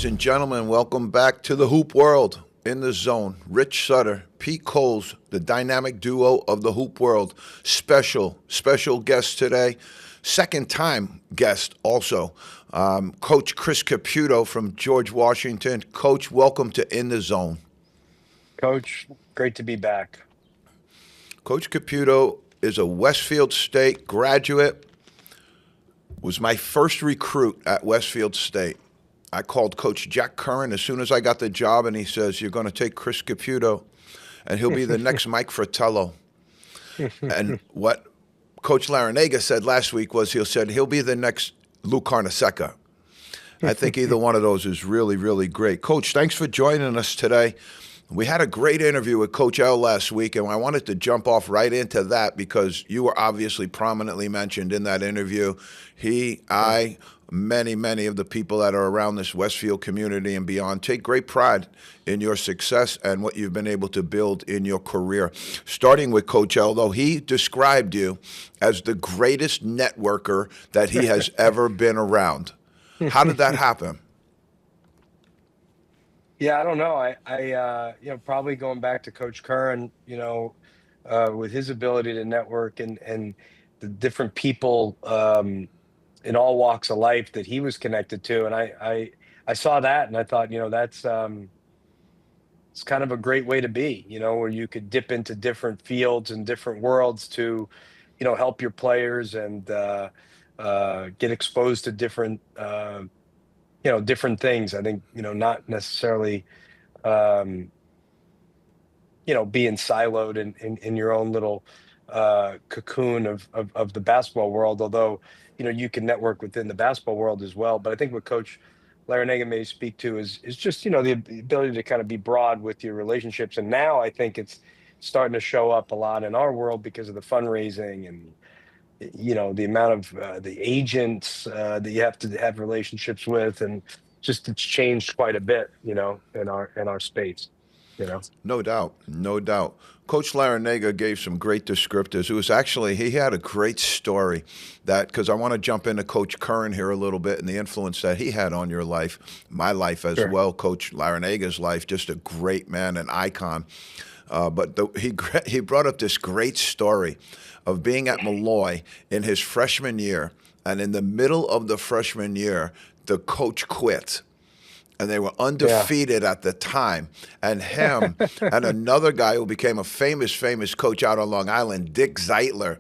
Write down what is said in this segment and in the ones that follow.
Ladies and gentlemen, welcome back to the Hoop World. In the zone, Rich Sutter, Pete Coles, the dynamic duo of the Hoop World. Special guest today. Second time guest also. Coach Chris Caputo from George Washington. Coach, welcome to In the Zone. Coach, great to be back. Coach Caputo is a Westfield State graduate, was my first recruit at Westfield State. I called Coach Jack Curran as soon as I got the job, and he says, "You're going to take Chris Caputo, and he'll be the next Mike Fratello." And what Coach Larinaga said last week was he'll be the next Lou Carnesecca. I think either one of those is really, really great. Coach, thanks for joining us today. We had a great interview with Coach L last week, and I wanted to jump off right into that because you were obviously prominently mentioned in that interview. Many of the people that are around this Westfield community and beyond take great pride in your success and what you've been able to build in your career. Starting with Coach L, though, he described you as the greatest networker that he has ever been around. How did that happen? Yeah, I don't know. Probably going back to Coach Curran, with his ability to network and the different people in all walks of life that he was connected to, and I saw that and I thought, that's it's kind of a great way to be, where you could dip into different fields and different worlds to, help your players and get exposed to different different things. I think, not necessarily, um, being siloed in your own little cocoon of the basketball world, although, you can network within the basketball world as well. But I think what Coach Larinaga may speak to is just, the ability to kind of be broad with your relationships. And now I think it's starting to show up a lot in our world because of the fundraising and the amount of the agents that you have to have relationships with, and just it's changed quite a bit, in our space, you know. No doubt, no doubt. Coach Larinaga gave some great descriptors. It was actually, he had a great story that, because I want to jump into Coach Curran here a little bit and the influence that he had on your life, my life as Sure. well, Coach Larinaga's life, just a great man, an icon. He brought up this great story of being at Malloy in his freshman year, and in the middle of the freshman year, the coach quit, and they were Yeah. undefeated at the time. And him and another guy who became a famous coach out on Long Island, Dick Zeitler,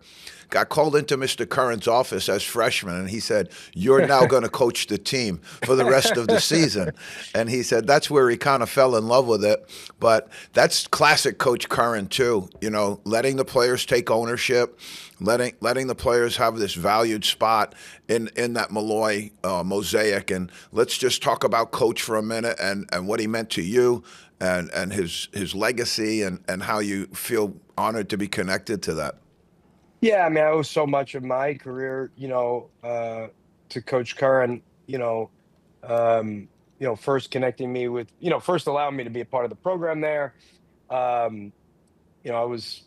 got called into Mr. Curran's office as freshmen, and he said, "You're now going to coach the team for the rest of the season." And he said that's where he kind of fell in love with it. But that's classic Coach Curran too, letting the players take ownership, letting the players have this valued spot in that Malloy mosaic. And let's just talk about Coach for a minute and what he meant to you and his legacy and how you feel honored to be connected to that. Yeah, I mean, I owe so much of my career, to Coach Curran, first connecting me with, first allowing me to be a part of the program there. Um, I was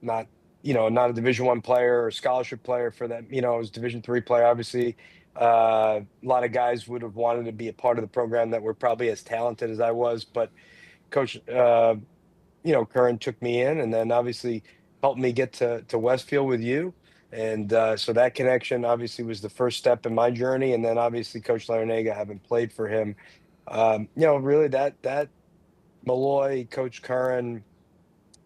not, not a Division I player or scholarship player for that. I was Division III player, obviously. A lot of guys would have wanted to be a part of the program that were probably as talented as I was, but Coach, Curran took me in, and then obviously helped me get to Westfield with you. And so that connection obviously was the first step in my journey. And then obviously Coach Larinaga, having played for him, really that Malloy, Coach Curran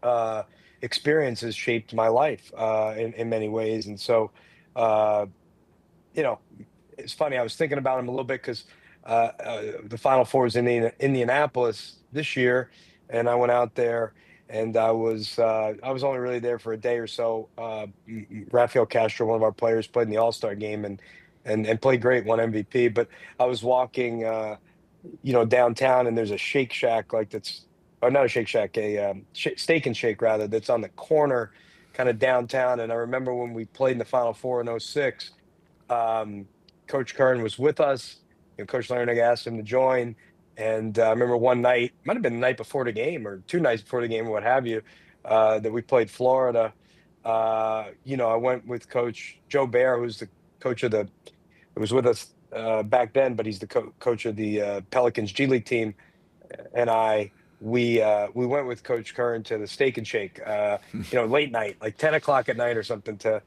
uh, experience has shaped my life in many ways. And so, uh, you know, it's funny. I was thinking about him a little bit because the Final Four was in Indianapolis this year, and I went out there, and I was only really there for a day or so. Rafael Castro, one of our players, played in the All-Star game and played great, won MVP. But I was walking, downtown, and there's a Shake Shack or not a Shake Shack, a Steak and Shake rather, that's on the corner, kind of downtown. And I remember when we played in the Final Four in '06. um, Coach Curran was with us. Coach Larinaga asked him to join. And I remember one night, might have been the night before the game or 2 nights before the game or what have you, that we played Florida. I went with Coach Joe Bear, who's the coach who was with us back then, but he's the coach of the Pelicans G League team, and we went with Coach Curran to the Steak and Shake, late night, like 10 o'clock at night or something, to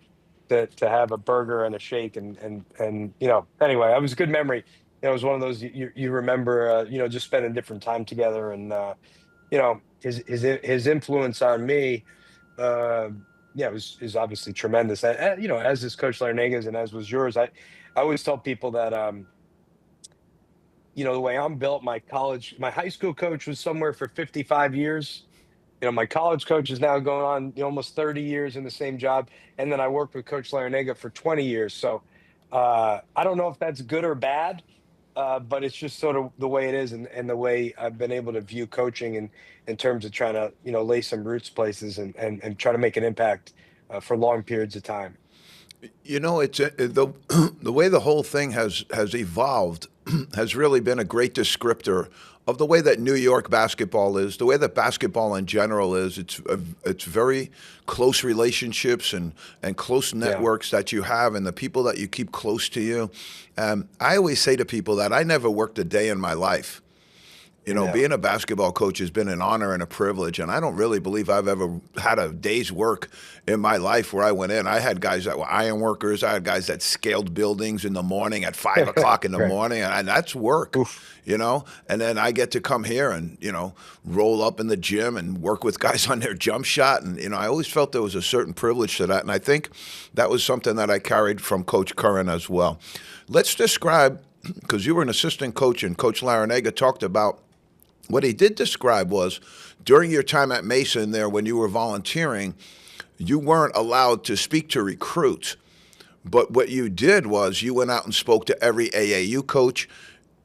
have a burger and a shake, and anyway, it was a good memory. It was one of those you remember, just spending different time together, and his influence on me, uh, yeah, is obviously tremendous. As is Coach Larinaga's and as was yours. I always tell people that the way I'm built, my high school coach was somewhere for 55 years. My college coach is now going on almost 30 years in the same job, and then I worked with Coach Larinaga for 20 years. So I don't know if that's good or bad, but it's just sort of the way it is, and the way I've been able to view coaching in terms of trying to lay some roots places and try to make an impact for long periods of time. It's the way the whole thing has evolved has really been a great descriptor of the way that New York basketball is, the way that basketball in general is. It's very close relationships and close networks that you have, and the people that you keep close to you. I always say to people that I never worked a day in my life. Being a basketball coach has been an honor and a privilege, and I don't really believe I've ever had a day's work in my life where I went in. I had guys that were iron workers. I had guys that scaled buildings in the morning at 5 o'clock in the Right. morning, and that's work, Oof. And then I get to come here and, roll up in the gym and work with guys on their jump shot. And, I always felt there was a certain privilege to that, and I think that was something that I carried from Coach Curran as well. Let's describe, because you were an assistant coach, and Coach Larinaga talked about what he did describe was during your time at Mason there when you were volunteering, you weren't allowed to speak to recruits. But what you did was you went out and spoke to every AAU coach,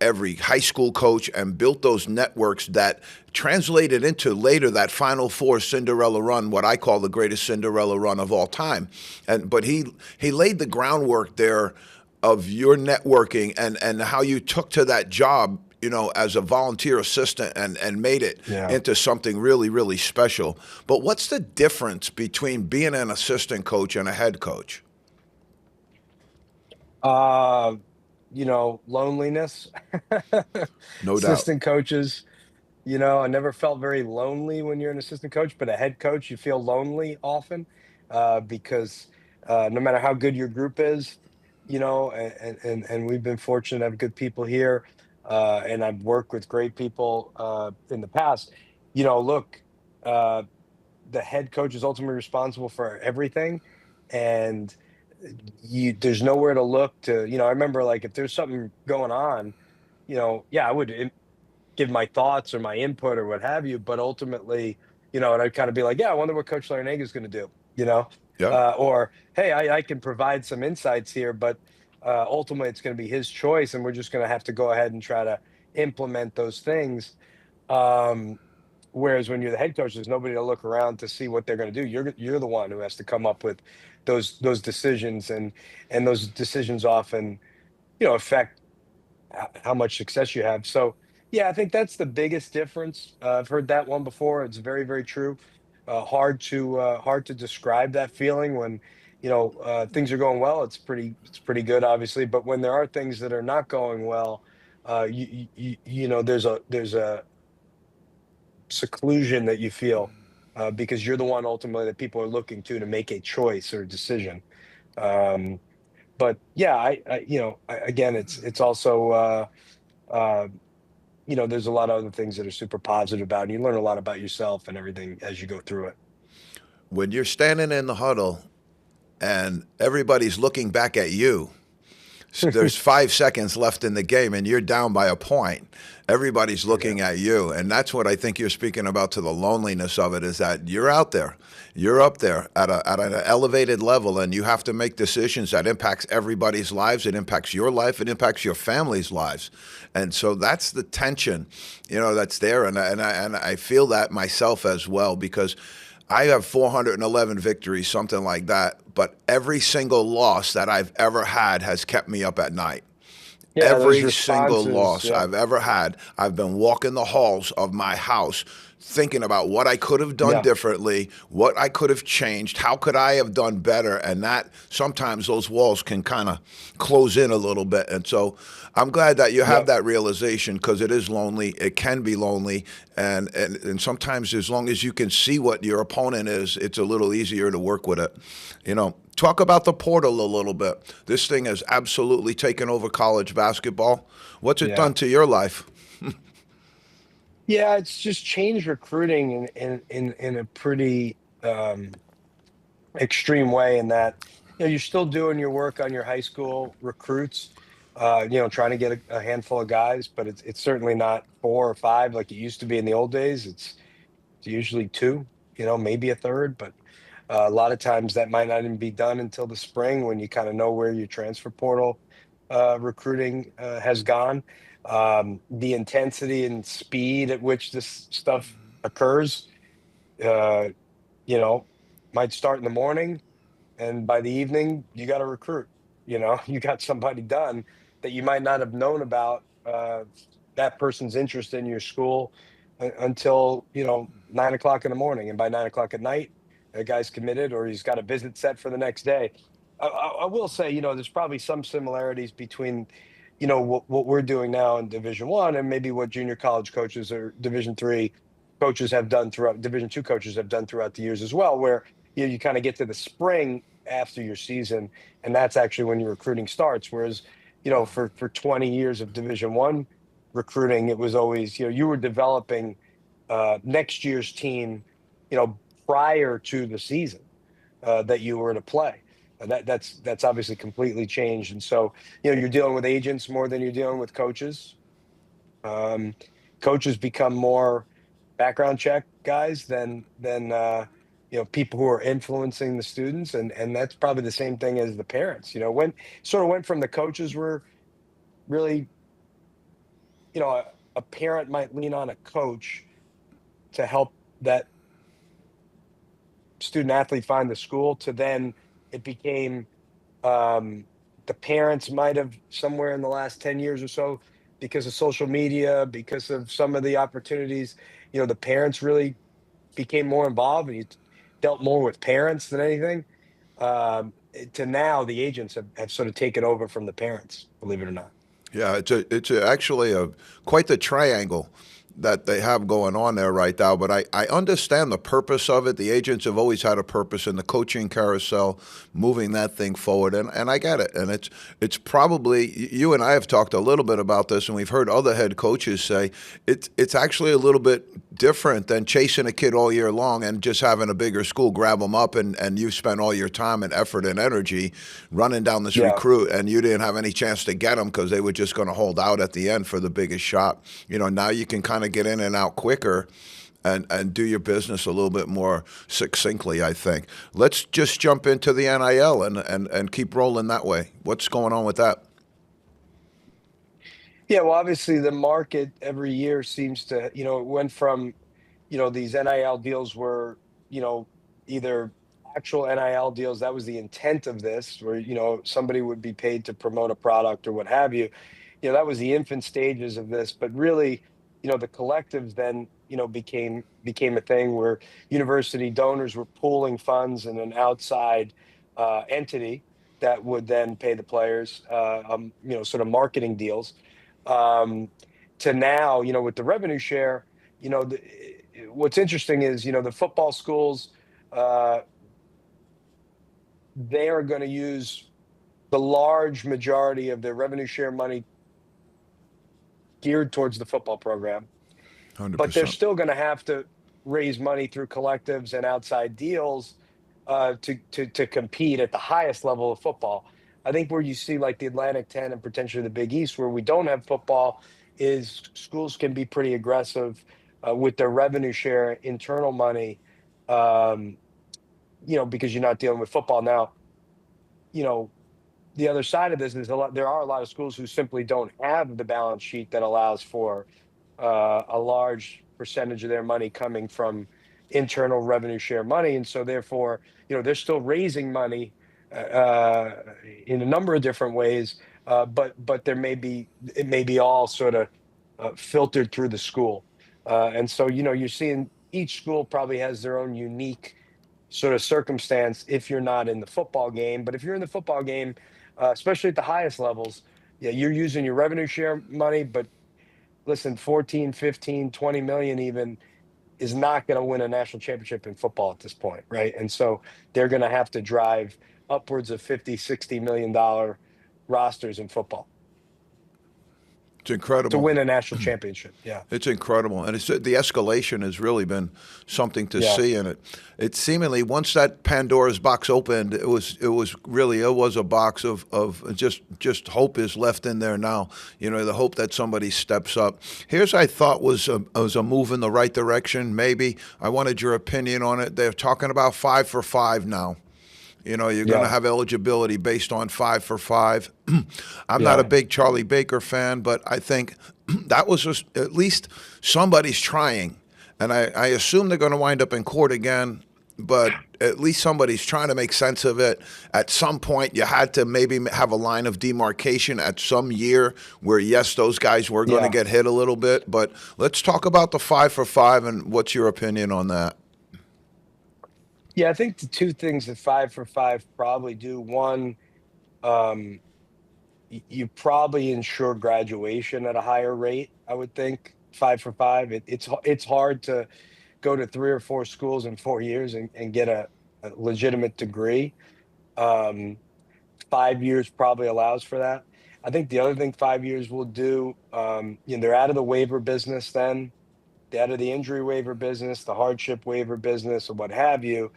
every high school coach, and built those networks that translated into later that Final Four Cinderella run, what I call the greatest Cinderella run of all time. But he laid the groundwork there of your networking and how you took to that job as a volunteer assistant and made it into something really, really special. But what's the difference between being an assistant coach and a head coach? Loneliness. No doubt. Assistant coaches, I never felt very lonely when you're an assistant coach, but a head coach, you feel lonely often, because no matter how good your group is, and we've been fortunate to have good people here, and I've worked with great people in the past. Look, uh, the head coach is ultimately responsible for everything, and there's nowhere to look to. I remember, like, if there's something going on, yeah, I would give my thoughts or my input or what have you, but ultimately, and I'd kind of be like, yeah, I wonder what Coach Larinaga is going to do, Yeah. or hey, I can provide some insights here, but ultimately it's going to be his choice, and we're just going to have to go ahead and try to implement those things. Um, Whereas when you're the head coach, there's nobody to look around to see what they're going to do. You're the one who has to come up with those decisions, and those decisions often affect how much success you have. So yeah, I think that's the biggest difference. I've heard that one before. It's very, very true. Hard to describe that feeling when things are going well. It's pretty good, obviously, but when there are things that are not going well, there's a seclusion that you feel, because you're the one ultimately that people are looking to make a choice or a decision. Um, but yeah, again, it's also, uh, there's a lot of other things that are super positive about, and you learn a lot about yourself and everything as you go through it. When you're standing in the huddle and everybody's looking back at you, there's 5 seconds left in the game and you're down by a point. Everybody's looking at you. And that's what I think you're speaking about, to the loneliness of it, is that you're out there. You're up there at an elevated level, and you have to make decisions that impacts everybody's lives. It impacts your life. It impacts your family's lives. And so that's the tension, that's there. And I feel that myself as well, because I have 411 victories, something like that, but every single loss that I've ever had has kept me up at night. Yeah, those Every single responses. loss Yep. I've ever had, I've been walking the halls of my house thinking about what I could have done Yeah. differently, what I could have changed, how could I have done better, and that sometimes those walls can kind of close in a little bit. And so I'm glad that you have Yep. that realization because it is lonely, it can be lonely, and sometimes as long as you can see what your opponent is, it's a little easier to work with it. Talk about the portal a little bit. This thing has absolutely taken over college basketball. What's it Yeah. done to your life? Yeah, it's just changed recruiting in a pretty extreme way in that, you're still doing your work on your high school recruits, trying to get a handful of guys, but it's certainly not 4 or 5 like it used to be in the old days. It's usually two, maybe a third, but a lot of times that might not even be done until the spring when you kind of know where your transfer portal recruiting has gone. The intensity and speed at which this stuff occurs, uh, you know, might start in the morning, and by the evening you got to recruit. You got somebody done that you might not have known about that person's interest in your school until 9 o'clock in the morning, and by 9 o'clock at night that guy's committed or he's got a visit set for the next day. I will say, there's probably some similarities between what we're doing now in Division 1 and maybe what junior college coaches or Division 3 coaches have done throughout, Division 2 coaches have done throughout the years as well, where you kind of get to the spring after your season, and that's actually when your recruiting starts. Whereas, for 20 years of Division 1 recruiting, it was always, you were developing next year's team, prior to the season that you were to play. That's obviously completely changed, and so you're dealing with agents more than you're dealing with coaches. Um, Coaches become more background check guys than people who are influencing the students, and that's probably the same thing as the parents. When sort of went from the coaches were really, a parent might lean on a coach to help that student athlete find the school, to then it became um, the parents might have somewhere in the last 10 years or so, because of social media, because of some of the opportunities, the parents really became more involved, and you dealt more with parents than anything. To now, the agents have sort of taken over from the parents, believe it or not. Yeah, actually a quite the triangle that they have going on there right now. But I understand the purpose of it. The agents have always had a purpose in the coaching carousel, moving that thing forward, and I get it. And it's probably, you and I have talked a little bit about this, and we've heard other head coaches say it's actually a little bit different than chasing a kid all year long and just having a bigger school grab them up, and you spent all your time and effort and energy running down this Yeah. recruit, and you didn't have any chance to get them because they were just going to hold out at the end for the biggest shot. Now you can kind of get in and out quicker and do your business a little bit more succinctly, I think. Let's just jump into the NIL and keep rolling that way. What's going on with that? Yeah, well, obviously the market every year seems to, it went from, these NIL deals were, either actual NIL deals, that was the intent of this, where, somebody would be paid to promote a product or what have you. That was the infant stages of this, but really, the collectives then, became a thing where university donors were pooling funds in an outside entity that would then pay the players, sort of marketing deals. um, to now, with the revenue share, what's interesting is, the football schools, uh, they are going to use the large majority of their revenue share money geared towards the football program, but they're 100%. still going to have to raise money through collectives and outside deals to compete at the highest level of football. I think where you see like the Atlantic 10 and potentially the Big East, where we don't have football, is schools can be pretty aggressive with their revenue share, internal money, um, because you're not dealing with football now. You know, the other side of this is there are a lot of schools who simply don't have the balance sheet that allows for a large percentage of their money coming from internal revenue share money, and so therefore, they're still raising money in a number of different ways, but it may be all sort of filtered through the school. And so, you're seeing each school probably has their own unique sort of circumstance if you're not in the football game. But if you're in the football game, especially at the highest levels, yeah, you're using your revenue share money. But listen, 14, 15, 20 million even is not going to win a national championship in football at this point, right? And so they're going to have to drive upwards of 50, $60 million rosters in football It's to incredible. win a national championship. Yeah. It's incredible, and the escalation has really been something to Yeah. see. And it seemingly once that Pandora's box opened, it was a box of just hope is left in there now. The hope that somebody steps up. Here's I thought was a move in the right direction. Maybe I wanted your opinion on it. They're talking about 5 for 5 now. You're going to Yeah. have eligibility based on 5 for 5. I'm not a Yeah. big Charlie Baker fan, but I think that was just, at least somebody's trying. And I assume they're going to wind up in court again, but at least somebody's trying to make sense of it. At some point, you had to maybe have a line of demarcation at some year where, yes, those guys were going to Yeah. get hit a little bit. But let's talk about the 5 for 5 and what's your opinion on that? Yeah. I think the two things that 5 for 5 probably do: one, um, you probably ensure graduation at a higher rate. I would think 5 for 5. It's hard to go to 3 or 4 schools in 4 years and get a legitimate degree. Um, 5 years probably allows for that. I think the other thing 5 years will do, they're out of the waiver business then, they're out of the injury waiver business, the hardship waiver business, or what have you.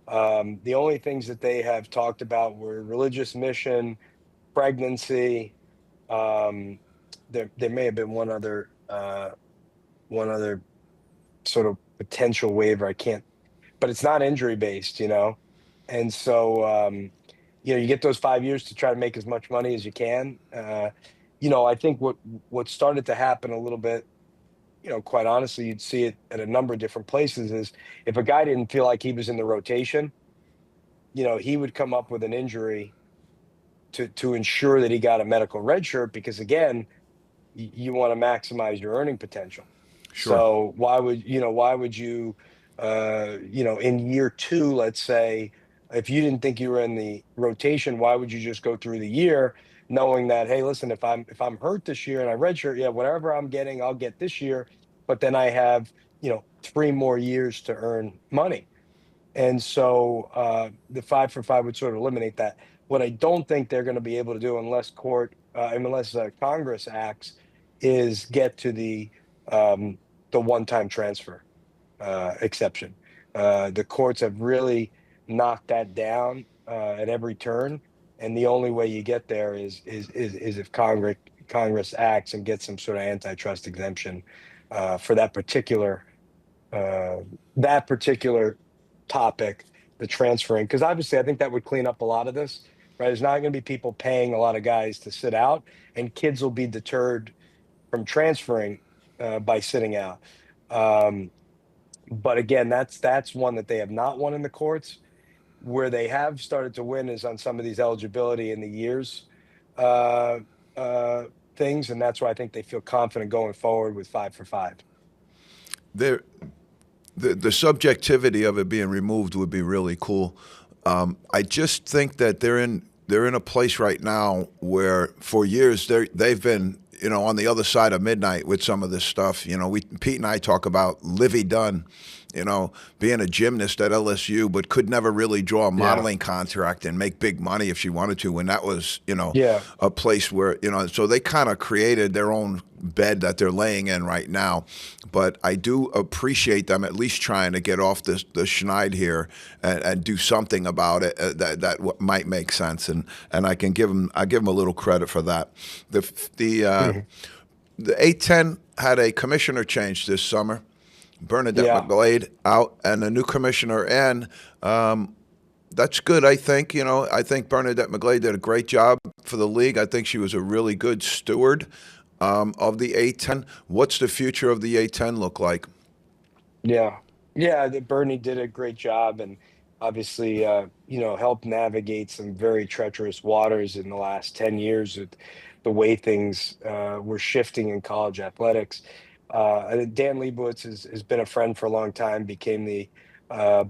The only things that they have talked about were religious mission, pregnancy. Um, there may have been one other sort of potential waiver. I can't, but it's not injury based, and so you get those 5 years to try to make as much money as you can. I think what started to happen a little bit, quite honestly, you'd see it at a number of different places, is if a guy didn't feel like he was in the rotation, he would come up with an injury to ensure that he got a medical red shirt, because again, you want to maximize your earning potential. Sure. So why would you, in year two, let's say, if you didn't think you were in the rotation, why would you just go through the year knowing that, hey, listen, if I'm hurt this year and I redshirt, yeah, whatever I'm getting, I'll get this year, but then I have 3 more years to earn money. And so the 5 for 5 would sort of eliminate that. What I don't think they're going to be able to do unless Congress acts, is get to the one-time transfer exception. The courts have really knocked that down at every turn, and the only way you get there is if Congress acts and gets some sort of antitrust exemption for uh, that particular topic, the transferring. Because obviously, I think that would clean up a lot of this. Right? There's not going to be people paying a lot of guys to sit out, and kids will be deterred from transferring by sitting out. Um, but again, that's one that they have not won in the courts. Where they have started to win is on some of these eligibility in the years uh, uh, things, and that's why I think they feel confident going forward with 5 for 5. There, the subjectivity of it being removed would be really cool. I just think that they're in a place right now where for years they've been on the other side of midnight with some of this stuff. Pete and I talk about Livy Dunn, being a gymnast at LSU, but could never really draw a Yeah, modeling contract and make big money if she wanted to. When that was, yeah, a place where, so they kind of created their own bed that they're laying in right now. But I do appreciate them at least trying to get off the schneid here and do something about it that might make sense. And I give them a little credit for that. The the uh, mhm, the A10 had a commissioner change this summer. Bernadette yeah. McGlade out and a new commissioner in. That's good, I think. I think Bernadette McGlade did a great job for the league. I think she was a really good steward of the A10. What's the future of the A10 look like? Yeah. Yeah, Bernie did a great job, and obviously, helped navigate some very treacherous waters in the last 10 years with the way things were shifting in college athletics. I think Dan Leibowitz has been a friend for a long time, became the uh,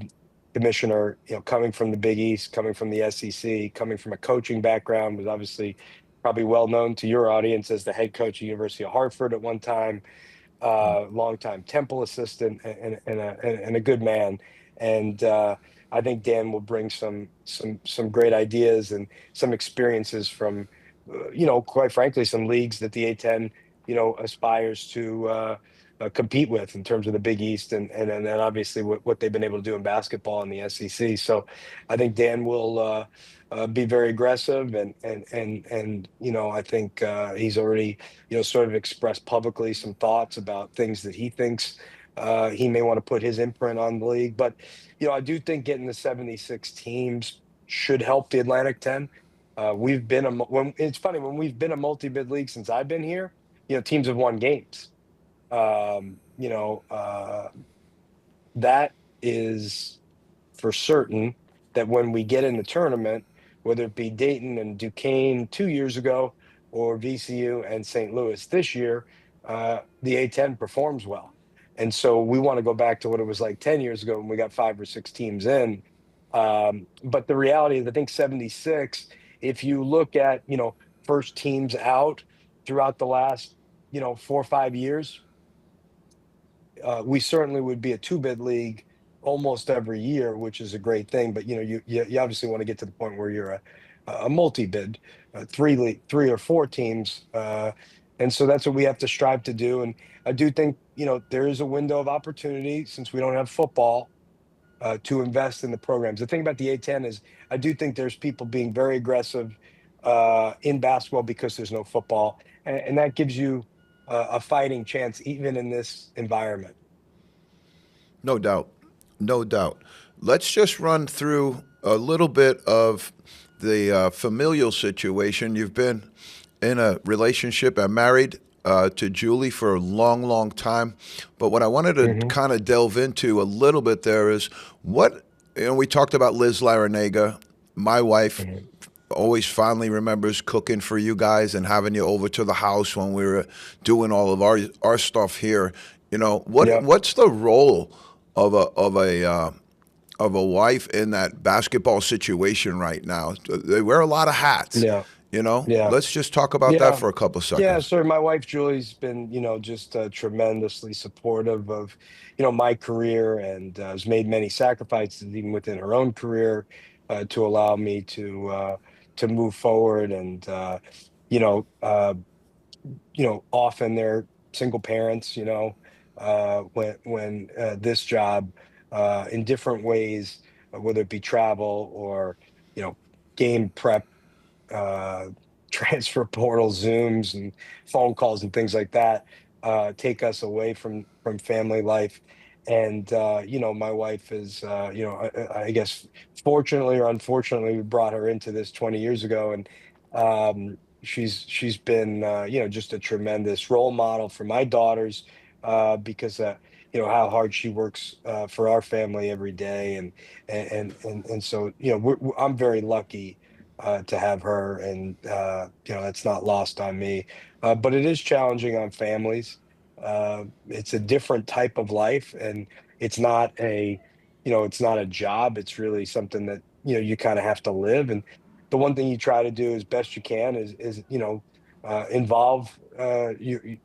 commissioner, coming from the Big East, coming from the SEC, coming from a coaching background, was obviously probably well known to your audience as the head coach of University of Hartford at one time, longtime Temple assistant, and a good man. And I think Dan will bring some great ideas and some experiences from, quite frankly, some leagues that the A10, aspires to compete with in terms of the Big East, and then obviously what they've been able to do in basketball in the SEC. So I think Dan will be very aggressive, and I think he's already sort of expressed publicly some thoughts about things that he thinks he may want to put his imprint on the league. But, I do think getting the 76 teams should help the Atlantic 10. We've been when it's funny, when we've been a multi-bid league since I've been here, teams have won games. That is for certain, that when we get in the tournament, whether it be Dayton and Duquesne 2 years ago or VCU and St. Louis this year, the A10 performs well. And so we want to go back to what it was like 10 years ago when we got 5 or 6 teams in. But the reality is, I think 76, if you look at, first teams out throughout the last, 4 or 5 years, we certainly would be a two-bid league almost every year, which is a great thing. But you obviously want to get to the point where you're a multi-bid, three or four teams, and so that's what we have to strive to do. And I do think there is a window of opportunity, since we don't have football, to invest in the programs. The thing about the A10 is, I do think there's people being very aggressive in basketball because there's no football, and that gives you a fighting chance even in this environment. No doubt. No doubt. Let's just run through a little bit of the familial situation. You've been in a relationship and married to Julie for a long, long time. But what I wanted to Hmm. kind of delve into a little bit there is what, we talked about Liz Larinaga. My wife Hmm. always fondly remembers cooking for you guys and having you over to the house when we were doing all of our stuff here. Yep. What's the role of a wife in that basketball situation right now? They wear a lot of hats. Yeah. Yeah. Let's just talk about that Yeah. for a couple Yeah. seconds. So my wife Julie's been, just tremendously supportive of, my career, and has made many sacrifices even within her own career to allow me to move forward. And you know, uh, often they're single parents, when this job, in different ways, whether it be travel or, you know, game prep, uh, transfer portal Zooms and phone calls and things like that, take us away from family life. And my wife is, I guess, fortunately or unfortunately, we brought her into this 20 years ago, and she's been, just a tremendous role model for my daughters, because how hard she works for our family every day. And so I'm very lucky to have her, and that's not lost on me. But it is challenging on families. It's a different type of life, and it's not a job. It's really something that you kind of have to live. And the one thing you try to do as best you can is involve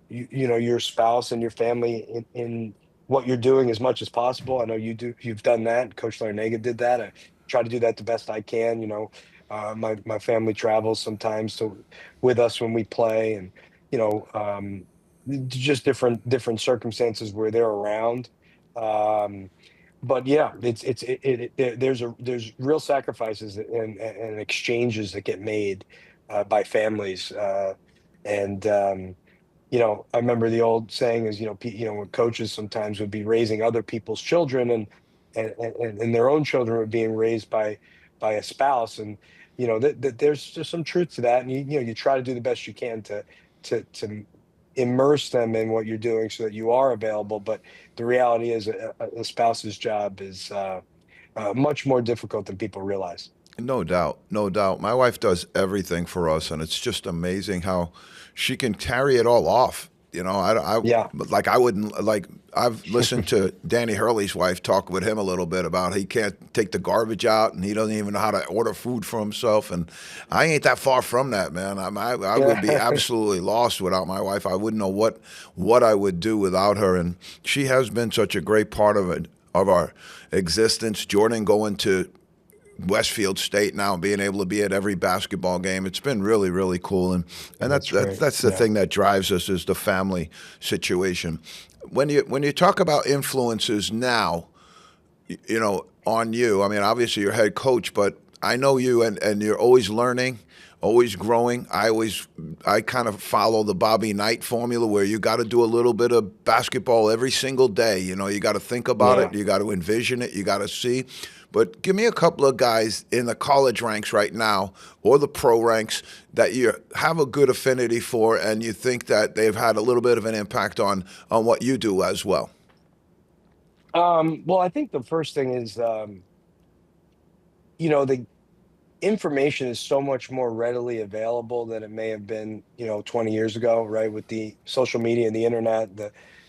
your spouse and your family in what you're doing as much as possible. I know you've done that. Coach Larinaga did that. I try to do that the best I can. My family travels sometimes with us when we play, and you know um, just different circumstances where they're around. Um, but yeah, there's real sacrifices and exchanges that get made by families, and I remember the old saying is, when coaches sometimes would be raising other people's children, and their own children were being raised by a spouse. And that there's just some truth to that. And you try to do the best you can to immerse them in what you're doing so that you are available. But the reality is, a spouse's job much more difficult than people realize. No doubt, no doubt. My wife does everything for us, and it's just amazing how she can carry it all off. Yeah. Like I wouldn't like. I've listened to Danny Hurley's wife talk with him a little bit about he can't take the garbage out, and he doesn't even know how to order food for himself. And I ain't that far from that, man. I would be Yeah. absolutely lost without my wife. I wouldn't know what I would do without her. And she has been such a great part of it, of our existence. Jordan going to Westfield State now, being able to be at every basketball game. It's been really, really cool, and That's great. that's the Yeah. thing that drives us is the family situation. When you talk about influences now, on you. I mean, obviously you're head coach, but I know you, and you're always learning, always growing. I kind of follow the Bobby Knight formula where you got to do a little bit of basketball every single day. You got to think about it, Yeah. you got to envision it, you got to see. But give me a couple of guys in the college ranks right now or the pro ranks that you have a good affinity for, and you think that they've had a little bit of an impact on what you do as well. Well, I think the first thing is, the information is so much more readily available than it may have been, 20 years ago, right? With the social media and the internet,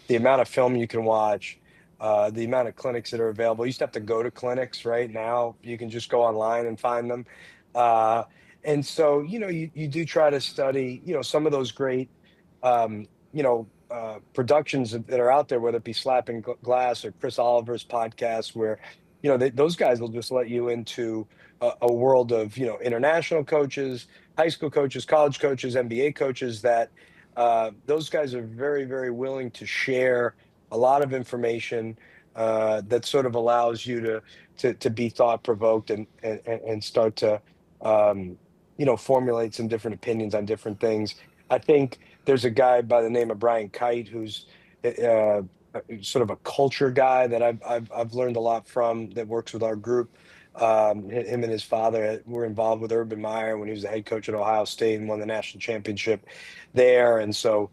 the amount of film you can watch, the amount of clinics that are available. You used to have to go to clinics, right? Now you can just go online and find them. Uh, and so, you do try to study, some of those great, productions that are out there, whether it be Slapping Glass or Chris Oliver's podcast, where, those guys will just let you into a world of international coaches, high school coaches, college coaches, NBA coaches. That those guys are very, very willing to share a lot of information that sort of allows you to be thought provoked and start to formulate some different opinions on different things. I think there's a guy by the name of Brian Kite who's sort of a culture guy that I've learned a lot from, that works with our group. Him and his father were involved with Urban Meyer when he was the head coach at Ohio State and won the national championship there. And so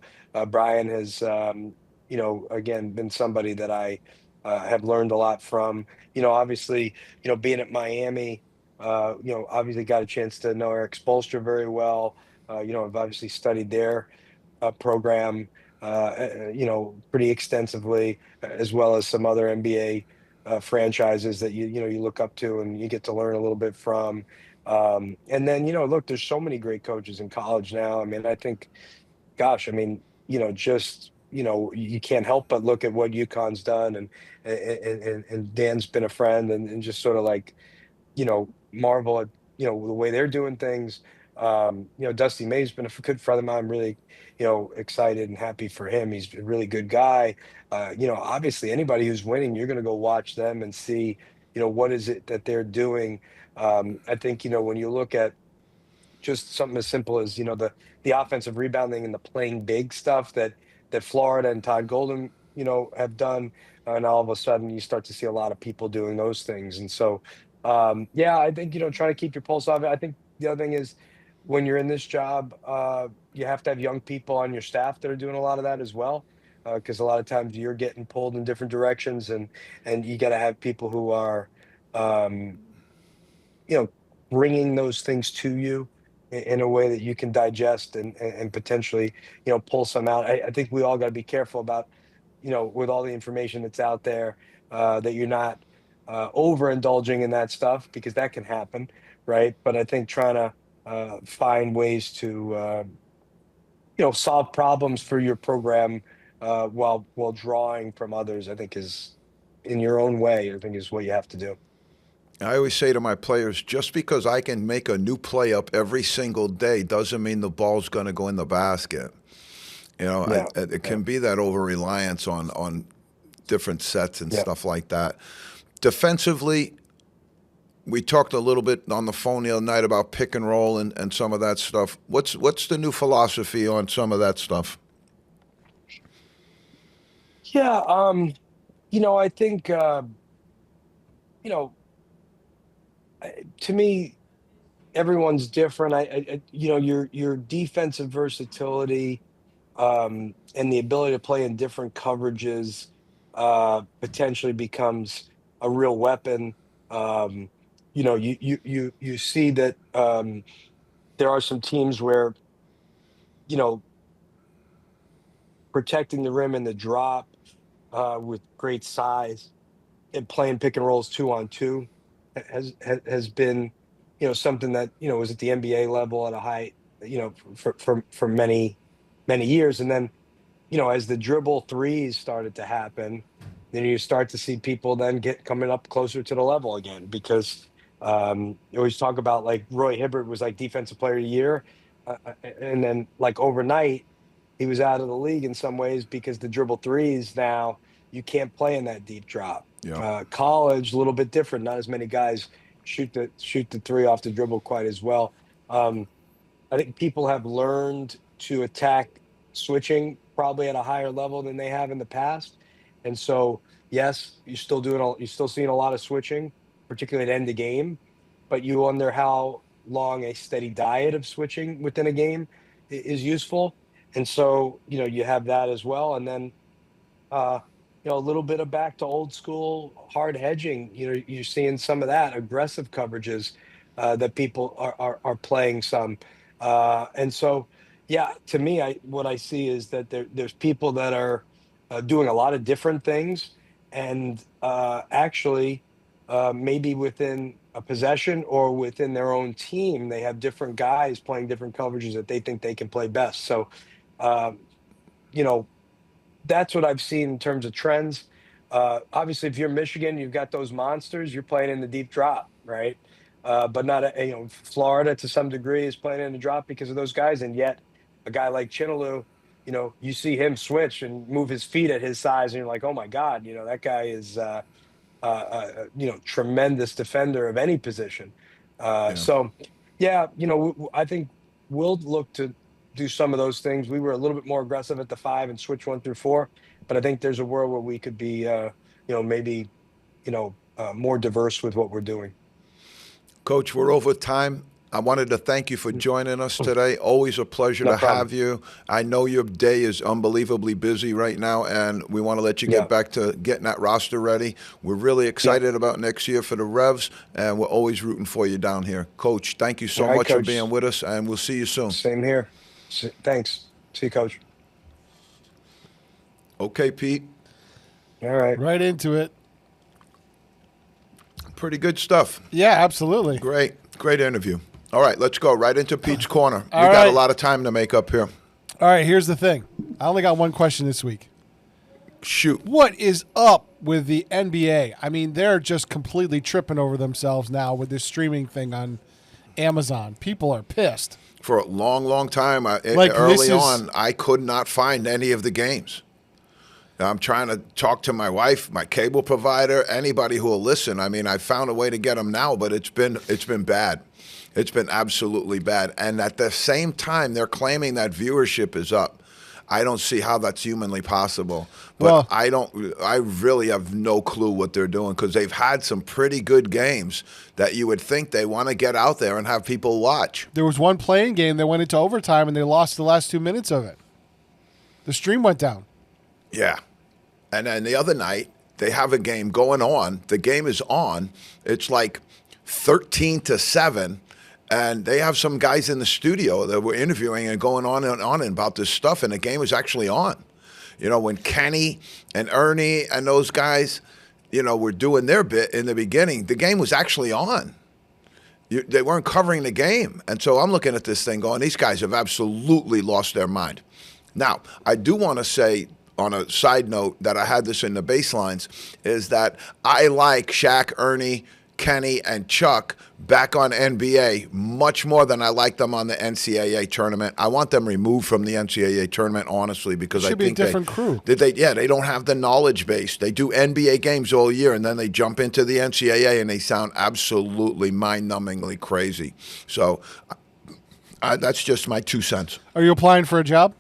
Brian has, again, been somebody that I have learned a lot from. Obviously, being at Miami, obviously got a chance to know Eric Spoelstra very well. I've obviously studied their program, pretty extensively, as well as some other NBA franchises that you look up to and you get to learn a little bit from. And then look, there's so many great coaches in college now. I mean, I think, gosh, I mean, just you can't help but look at what UConn's done, and Dan's been a friend, and just sort of like marvel at the way they're doing things. Dusty May's been a good friend of mine. I'm really excited and happy for him. He's a really good guy. Obviously anybody who's winning, you're going to go watch them and see what is it that they're doing. I think when you look at just something as simple as the offensive rebounding and the playing big stuff that Florida and Todd Golden have done, and all of a sudden you start to see a lot of people doing those things. And so yeah, I think trying to keep your pulse off it. I think the other thing is, when you're in this job, you have to have young people on your staff that are doing a lot of that as well, because a lot of times you're getting pulled in different directions, and you got to have people who are um, you know, bringing those things to you in a way that you can digest and potentially, pull some out. I think we all got to be careful about, with all the information that's out there, that you're not overindulging in that stuff, because that can happen, right? But I think trying to find ways to, solve problems for your program while drawing from others, I think is in your own way, I think is what you have to do. I always say to my players, just because I can make a new play up every single day doesn't mean the ball's going to go in the basket. Yeah. It Yeah. can be that over reliance on different sets and Yeah. stuff like that. Defensively, we talked a little bit on the phone the other night about pick and roll and some of that stuff. What's the new philosophy on some of that stuff? Yeah. I think, you know, to me, everyone's different. Your defensive versatility, and the ability to play in different coverages, potentially becomes a real weapon. Um, you see that there are some teams where, you know, protecting the rim and the drop with great size and playing pick and rolls 2-on-2 has been, something that, was at the NBA level at a high, for many years. And then, as the dribble threes started to happen, then you start to see people then get coming up closer to the level again, because you always talk about like Roy Hibbert was like defensive player of the year. And then like overnight, he was out of the league in some ways because the dribble threes now you can't play in that deep drop. Yeah. College, a little bit different. Not as many guys shoot the three off the dribble quite as well. Um, I think people have learned to attack switching probably at a higher level than they have in the past. And so, yes, you're still seeing a lot of switching, particularly at end of game, but you wonder how long a steady diet of switching within a game is useful. And so, you have that as well. And then, uh, a little bit of back to old school hard hedging. You're seeing some of that aggressive coverages that people are playing some, and so yeah. To me, what I see is that there's people that are doing a lot of different things, and actually, maybe within a possession or within their own team, they have different guys playing different coverages that they think they can play best. So, um, you know that's what I've seen in terms of trends. Obviously, if you're Michigan, you've got those monsters. You're playing in the deep drop, right? But not, Florida to some degree is playing in the drop because of those guys. And yet, a guy like Chinaloo, you see him switch and move his feet at his size, and you're like, oh my God, that guy is, tremendous defender of any position. Yeah. So, yeah, I think we'll look to do some of those things. We were a little bit more aggressive at the 5 and switch 1 through 4, but I think there's a world where we could be, maybe, more diverse with what we're doing. Coach, we're over time. I wanted to thank you for joining us today. Always a pleasure No to problem. have you. I know your day is unbelievably busy right now, and we want to let you Yeah. get back to getting that roster ready. We're really excited about next year for the Revs, and we're always rooting for you down here. Coach, thank you so All right, much for Coach. being with us, and we'll see you soon. Same here. Thanks. See you, Coach. Okay, Pete. All right. Right into it. Pretty good stuff. Yeah, absolutely. Great interview. All right, let's go right into Pete's Corner. We All got a right. lot of time to make up here. All right, here's the thing. I only got one question this week. Shoot. What is up with the NBA? I mean, they're just completely tripping over themselves now with this streaming thing on Amazon. People are pissed. For a long, long time, Like, early on, I could not find any of the games. I'm trying to talk to my wife, my cable provider, anybody who will listen. I mean, I found a way to get them now, but it's been bad. It's been absolutely bad. And at the same time, they're claiming that viewership is up. I don't see how that's humanly possible. But Well- I really have no clue what they're doing, because they've had some pretty good games that you would think they want to get out there and have people watch. There was one playing game that went into overtime, and they lost the last 2 minutes of it. The stream went down. Yeah. And then the other night, they have a game going on. The game is on. It's like 13-7. And they have some guys in the studio that were interviewing and going on and on about this stuff. And the game was actually on. When Kenny and Ernie and those guys, were doing their bit in the beginning, the game was actually on. They weren't covering the game. And so I'm looking at this thing going, these guys have absolutely lost their mind. Now, I do want to say, on a side note, that I had this in the baselines, is that I like Shaq, Ernie, Kenny, and Chuck back on NBA much more than I like them on the NCAA tournament. I want them removed from the NCAA tournament, honestly, because Should I think be a different crew. they don't have the knowledge base. They do NBA games all year, and then they jump into the NCAA, and they sound absolutely mind-numbingly crazy. So that's just my 2 cents. Are you applying for a job?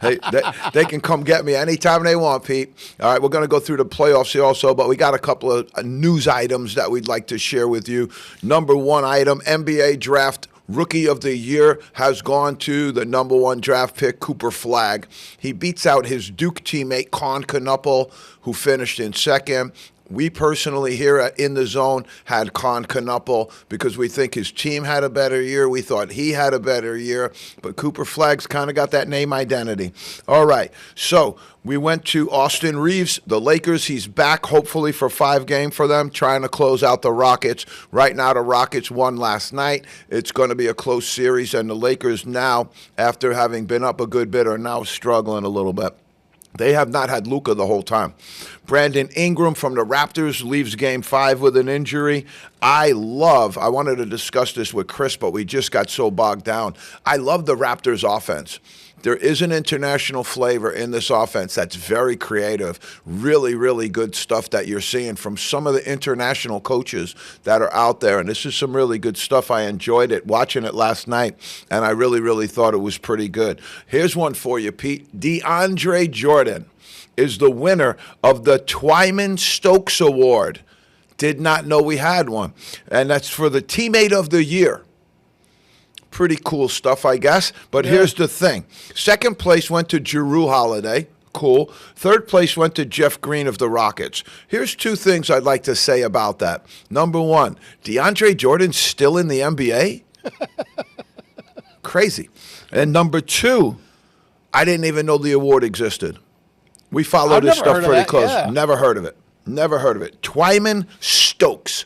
They can come get me anytime they want, Pete. All right, we're going to go through the playoffs here also, but we got a couple of news items that we'd like to share with you. Number one item, NBA draft Rookie of the Year has gone to the number 1 draft pick, Cooper Flagg. He beats out his Duke teammate, Con Knuppel, who finished in second. We personally here at In the Zone had Con Knuppel because we think his team had a better year. We thought he had a better year, but Cooper Flagg's kind of got that name identity. All right, so we went to Austin Reeves, the Lakers. He's back, hopefully, for 5 games for them, trying to close out the Rockets. Right now, the Rockets won last night. It's going to be a close series, and the Lakers now, after having been up a good bit, are now struggling a little bit. They have not had Luka the whole time. Brandon Ingram from the Raptors leaves Game 5 with an injury. I wanted to discuss this with Chris, but we just got so bogged down. I love the Raptors offense. There is an international flavor in this offense that's very creative, really, really good stuff that you're seeing from some of the international coaches that are out there. And this is some really good stuff. I enjoyed it, watching it last night, and I really, really thought it was pretty good. Here's one for you, Pete. DeAndre Jordan is the winner of the Twyman Stokes Award. Did not know we had one. And that's for the Teammate of the Year. Pretty cool stuff, I guess. But here's the thing. Second place went to Jrue Holiday. Cool. Third place went to Jeff Green of the Rockets. Here's 2 things I'd like to say about that. Number 1, DeAndre Jordan's still in the NBA? Crazy. And number 2, I didn't even know the award existed. We follow this stuff pretty close. Yeah. Never heard of it. Never heard of it. Twyman Stokes,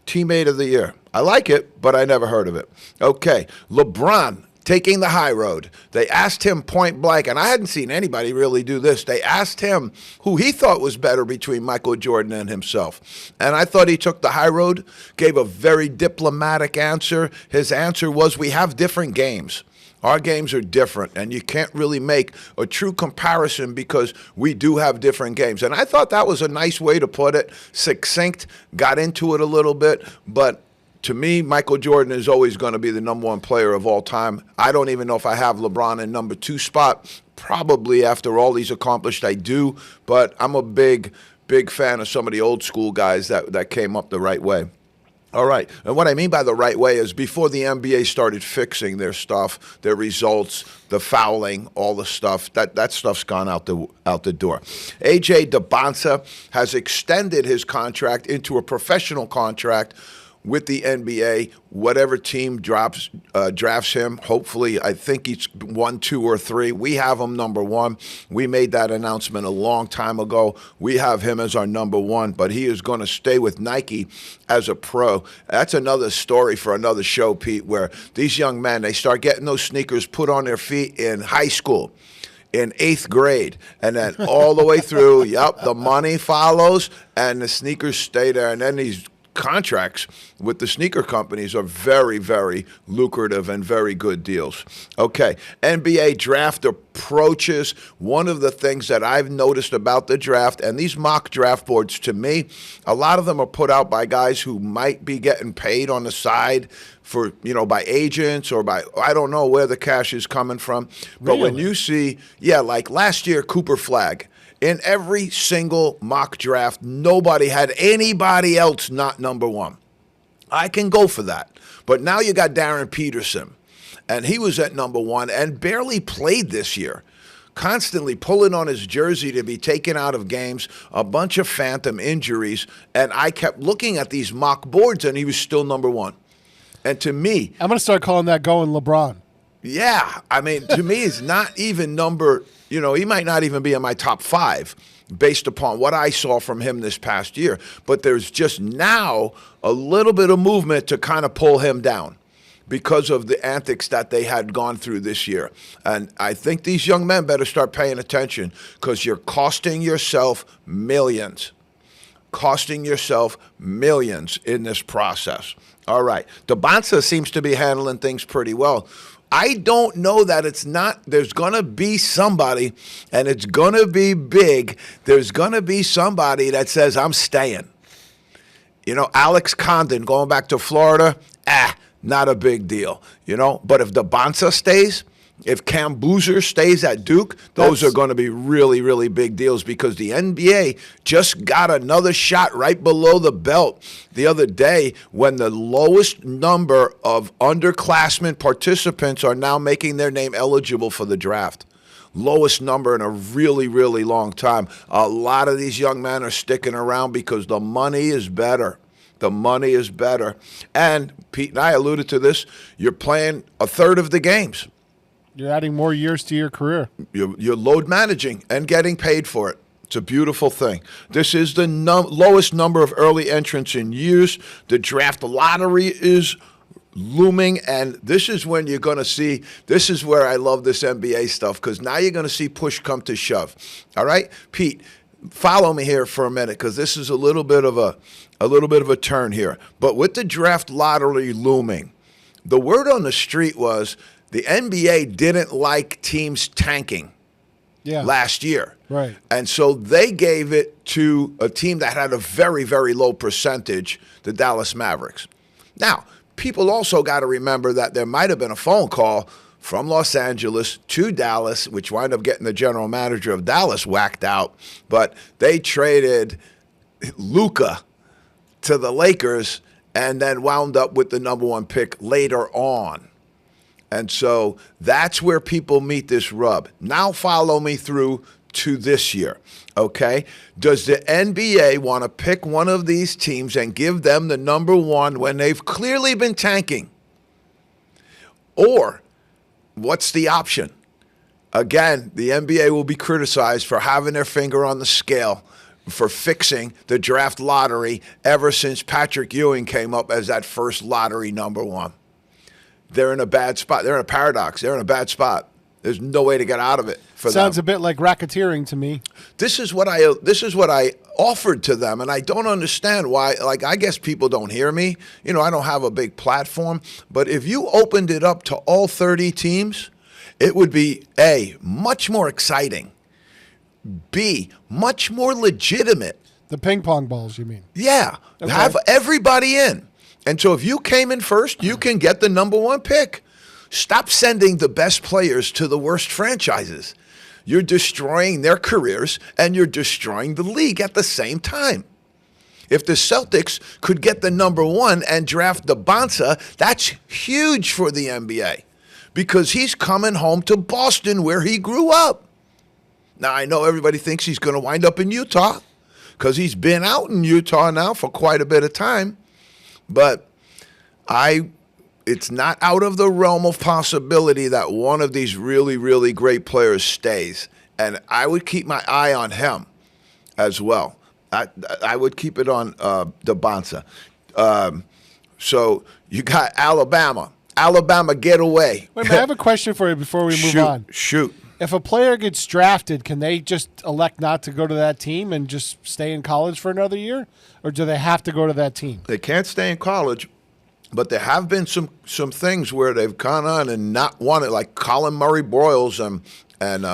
Teammate of the Year. I like it, but I never heard of it. Okay, LeBron taking the high road. They asked him point blank, and I hadn't seen anybody really do this. They asked him who he thought was better between Michael Jordan and himself. And I thought he took the high road, gave a very diplomatic answer. His answer was, we have different games. Our games are different, and you can't really make a true comparison because we do have different games. And I thought that was a nice way to put it, succinct, got into it a little bit, but to me, Michael Jordan is always going to be the number 1 player of all time. I don't even know if I have LeBron in number 2 spot. Probably after all he's accomplished, I do. But I'm a big, big fan of some of the old school guys that came up the right way. All right. And what I mean by the right way is before the NBA started fixing their stuff, their results, the fouling, all the stuff, that stuff's gone out the door. A.J. DeBonsa has extended his contract into a professional contract with the NBA. Whatever team drafts him, hopefully, I think he's 1, 2, or 3. We have him number 1. We made that announcement a long time ago. We have him as our number 1, but he is going to stay with Nike as a pro. That's another story for another show, Pete, where these young men, they start getting those sneakers put on their feet in high school, in 8th grade, and then all the way through, the money follows, and the sneakers stay there, and then these contracts with the sneaker companies are very, very lucrative and very good deals. Okay, NBA draft approaches. One of the things that I've noticed about the draft, and these mock draft boards, to me, a lot of them are put out by guys who might be getting paid on the side for, by agents or by, I don't know where the cash is coming from. But Really? When you see, like last year, Cooper Flagg, in every single mock draft, nobody had anybody else not number 1. I can go for that. But now you got Darren Peterson, and he was at number 1 and barely played this year. Constantly pulling on his jersey to be taken out of games, a bunch of phantom injuries, and I kept looking at these mock boards, and he was still number 1. And to me, I'm going to start calling that going LeBron. Yeah, I mean, to me, it's not even number, he might not even be in my top 5 based upon what I saw from him this past year. But there's just now a little bit of movement to kind of pull him down because of the antics that they had gone through this year. And I think these young men better start paying attention because you're costing yourself millions. Costing yourself millions in this process. All right. DeBonsa seems to be handling things pretty well. I don't know that there's going to be somebody, and it's going to be big. There's going to be somebody that says, I'm staying. Alex Condon going back to Florida, not a big deal. But if DeBonsa stays, if Cam Boozer stays at Duke, those are going to be really, really big deals because the NBA just got another shot right below the belt the other day when the lowest number of underclassmen participants are now making their name eligible for the draft. lowest number in a really, really long time. A lot of these young men are sticking around because the money is better. The money is better. And Pete and I alluded to this. You're playing a third of the games. You're adding more years to your career. You're load managing and getting paid for it. It's a beautiful thing. This is the lowest number of early entrants in years. The draft lottery is looming, and this is when you're going to see, this is where I love this NBA stuff, because now you're going to see push come to shove. All right? Pete, follow me here for a minute, because this is a little bit of a turn here. But with the draft lottery looming, the word on the street was the NBA didn't like teams tanking last year. Right. And so they gave it to a team that had a very, very low percentage, the Dallas Mavericks. Now, people also got to remember that there might have been a phone call from Los Angeles to Dallas, which wound up getting the general manager of Dallas whacked out. But they traded Luka to the Lakers and then wound up with the number 1 pick later on. And so that's where people meet this rub. Now follow me through to this year, okay? Does the NBA want to pick one of these teams and give them the number 1 when they've clearly been tanking? Or what's the option? Again, the NBA will be criticized for having their finger on the scale for fixing the draft lottery ever since Patrick Ewing came up as that first lottery number 1. They're in a bad spot. They're in a paradox. They're in a bad spot. There's no way to get out of it for them. Sounds a bit like racketeering to me. This is what I offered to them, and I don't understand why. Like, I guess people don't hear me. You know, I don't have a big platform. But if you opened it up to all 30 teams, it would be, A, much more exciting. B, much more legitimate. The ping pong balls, you mean? Yeah. Okay. Have everybody in. And so if you came in first, you can get the number 1 pick. Stop sending the best players to the worst franchises. You're destroying their careers, and you're destroying the league at the same time. If the Celtics could get the number 1 and draft the Bonsa, that's huge for the NBA because he's coming home to Boston where he grew up. Now, I know everybody thinks he's going to wind up in Utah because he's been out in Utah now for quite a bit of time. But it's not out of the realm of possibility that one of these really, really great players stays. And I would keep my eye on him as well. I would keep it on the Bonsa. So you got Alabama. Alabama, get away. Wait a minute, I have a question for you before we move on. Shoot. If a player gets drafted, can they just elect not to go to that team and just stay in college for another year? Or do they have to go to that team? They can't stay in college, but there have been some things where they've gone on and not wanted, like Colin Murray-Broyles and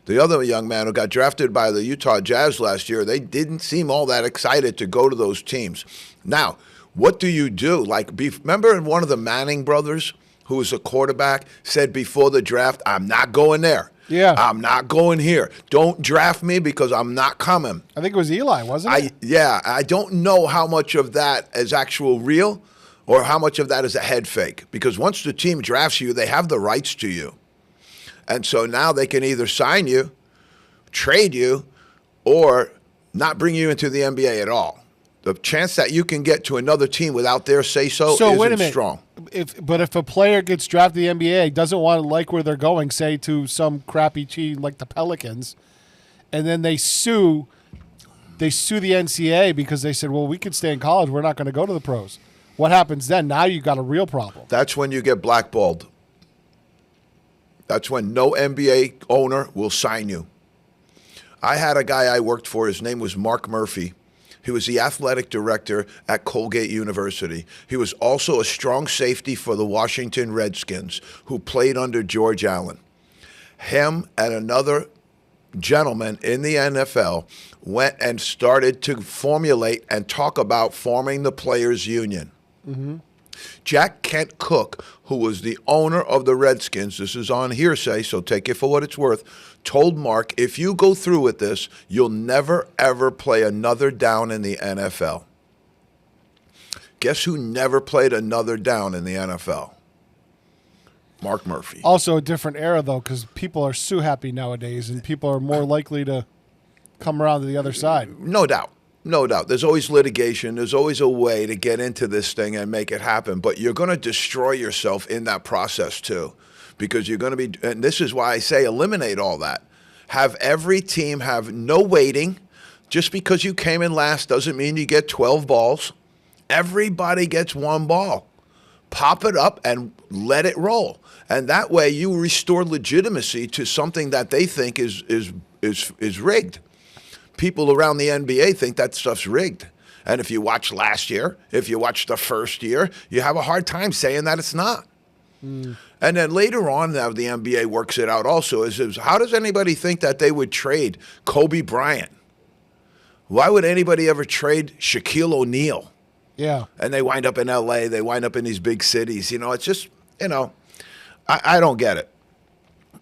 the other young man who got drafted by the Utah Jazz last year. They didn't seem all that excited to go to those teams. Now, what do you do? Like, remember one of the Manning brothers, who was a quarterback, said before the draft, I'm not going there. Yeah. I'm not going here. Don't draft me because I'm not coming. I think it was Eli, wasn't it? I don't know how much of that is actual real or how much of that is a head fake. Because once the team drafts you, they have the rights to you. And so now they can either sign you, trade you, or not bring you into the NBA at all. The chance that you can get to another team without their say-so isn't strong. But if a player gets drafted in the NBA, doesn't want to like where they're going, say to some crappy team like the Pelicans, and then they sue the NCAA because they said, well, we could stay in college. We're not going to go to the pros. What happens then? Now you've got a real problem. That's when you get blackballed. That's when no NBA owner will sign you. I had a guy I worked for. His name was Mark Murphy. He was the athletic director at Colgate University. He was also a strong safety for the Washington Redskins, who played under George Allen. Him and another gentleman in the NFL went and started to formulate and talk about forming the Players Union. Mm-hmm. Jack Kent Cook, who was the owner of the Redskins, this is on hearsay, so take it for what it's worth, told Mark, if you go through with this, you'll never, ever play another down in the NFL. Guess who never played another down in the NFL? Mark Murphy. Also a different era, though, because people are so happy nowadays, and people are more likely to come around to the other side. No doubt. No doubt. There's always litigation. There's always a way to get into this thing and make it happen. But you're going to destroy yourself in that process, too, because you're going to be – and this is why I say eliminate all that. Have every team have no waiting. Just because you came in last doesn't mean you get 12 balls. Everybody gets one ball. Pop it up and let it roll. And that way you restore legitimacy to something that they think is rigged. People around the NBA think that stuff's rigged. And if you watch last year, if you watch the first year, you have a hard time saying that it's not. And then later on, now the NBA works it out also, is how does anybody think that they would trade Kobe Bryant? Why would anybody ever trade Shaquille O'Neal? Yeah. And they wind up in L.A., they wind up in these big cities. You know, it's just, you know, I don't get it.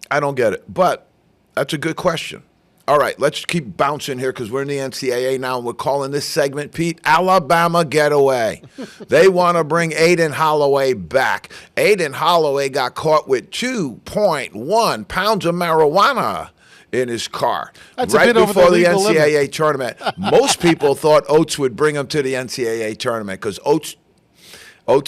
I don't get it. But that's a good question. All right, let's keep bouncing here because we're in the NCAA now, and we're calling this segment, Pete, Alabama Getaway. They want to bring Aiden Holloway back. Aiden Holloway got caught with 2.1 pounds of marijuana in his car. That's right a bit before over the the legal NCAA limit. tournament. Most people thought Oates would bring him to the NCAA tournament because Oates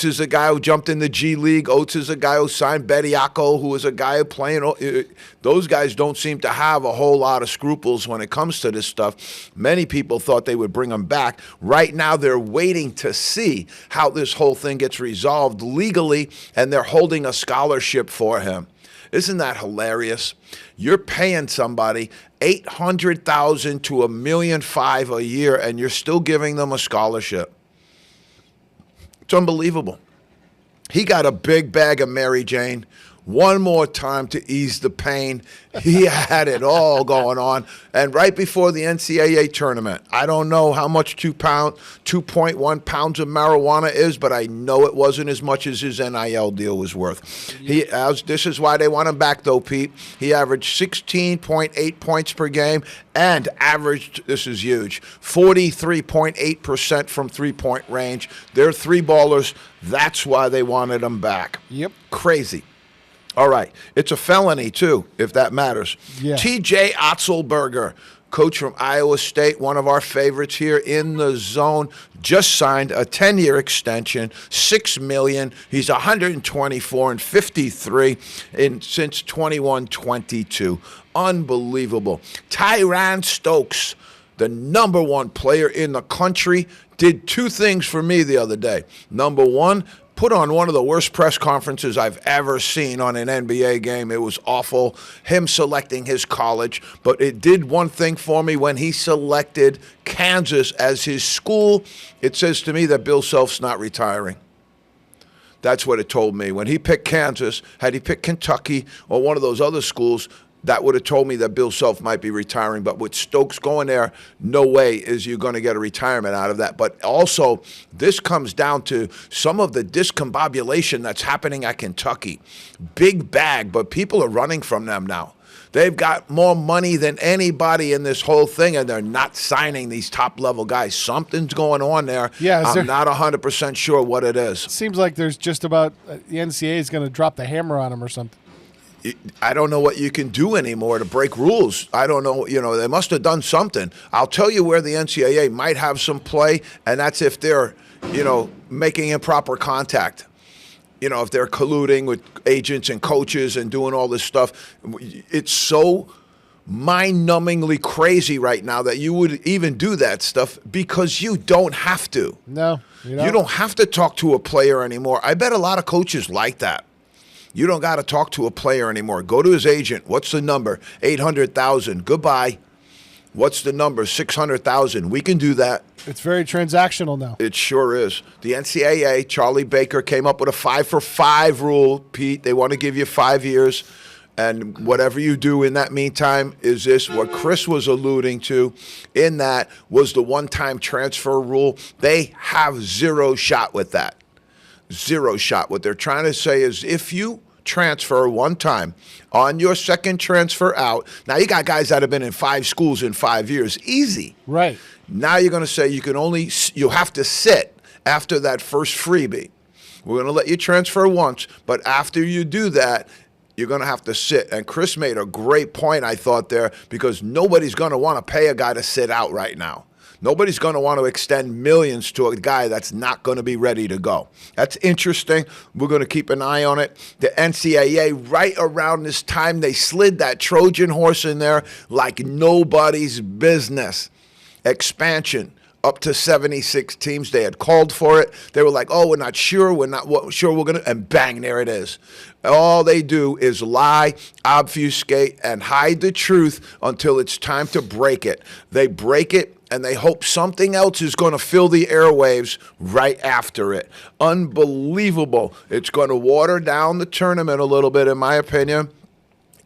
is a guy who jumped in the G League. Oates is a guy who signed Bediako, who is a guy who playing. Those guys don't seem to have a whole lot of scruples when it comes to this stuff. Many people thought they would bring him back. Right now, they're waiting to see how this whole thing gets resolved legally, and they're holding a scholarship for him. Isn't that hilarious? You're paying somebody $800,000 to $1.5 million a year, and you're still giving them a scholarship. It's unbelievable. He got a big bag of Mary Jane. One more time to ease the pain. He had it all going on. And right before the NCAA tournament, I don't know how much 2.1 pounds of marijuana is, but I know it wasn't as much as his NIL deal was worth. This is why they want him back, though, Pete. He averaged 16.8 points per game and averaged, this is huge, 43.8% from three-point range. They're three ballers. That's why they wanted him back. Yep. Crazy. All right. It's a felony, too, if that matters. Yeah. T.J. Otzelberger, coach from Iowa State, one of our favorites here in the zone, just signed a 10-year extension, $6 million. He's 124 and 53 since 21-22. Unbelievable. Tyran Stokes, the number one player in the country, did two things for me the other day. Number one, put on one of the worst press conferences I've ever seen on an NBA game. It was awful, him selecting his college. But it did one thing for me when he selected Kansas as his school. It says to me that Bill Self's not retiring. That's what it told me. When he picked Kansas, had he picked Kentucky or one of those other schools, that would have told me that Bill Self might be retiring. But with Stokes going there, no way is you going to get a retirement out of that. But also, this comes down to some of the discombobulation that's happening at Kentucky. Big bag, but people are running from them now. They've got more money than anybody in this whole thing, and they're not signing these top-level guys. Something's going on there. Yeah, I'm not 100% sure what it is. Seems like there's just about the NCAA is going to drop the hammer on him or something. I don't know what you can do anymore to break rules. I don't know. You know, they must have done something. I'll tell you where the NCAA might have some play, and that's if they're, making improper contact. If they're colluding with agents and coaches and doing all this stuff. It's so mind-numbingly crazy right now that you would even do that stuff because you don't have to. No, you don't have to talk to a player anymore. I bet a lot of coaches like that. You don't got to talk to a player anymore. Go to his agent. What's the number? 800,000. Goodbye. What's the number? 600,000. We can do that. It's very transactional now. It sure is. The NCAA, Charlie Baker, came up with a 5-for-5 rule, Pete. They want to give you 5 years. And whatever you do in that meantime is this. What Chris was alluding to in that was the one-time transfer rule. They have zero shot with that. Zero shot. What they're trying to say is if you transfer one time on your second transfer out, now you got guys that have been in 5 schools in 5 years. Easy. Right. Now you're going to say you have to sit after that first freebie. We're going to let you transfer once, but after you do that, you're going to have to sit. And Chris made a great point, I thought, there, because nobody's going to want to pay a guy to sit out right now. Nobody's going to want to extend millions to a guy that's not going to be ready to go. That's interesting. We're going to keep an eye on it. The NCAA, right around this time, they slid that Trojan horse in there like nobody's business. Expansion up to 76 teams. They had called for it. They were like, oh, we're not sure. We're not sure we're going to. And bang, there it is. All they do is lie, obfuscate, and hide the truth until it's time to break it. They break it, and they hope something else is going to fill the airwaves right after it. Unbelievable. It's going to water down the tournament a little bit, in my opinion.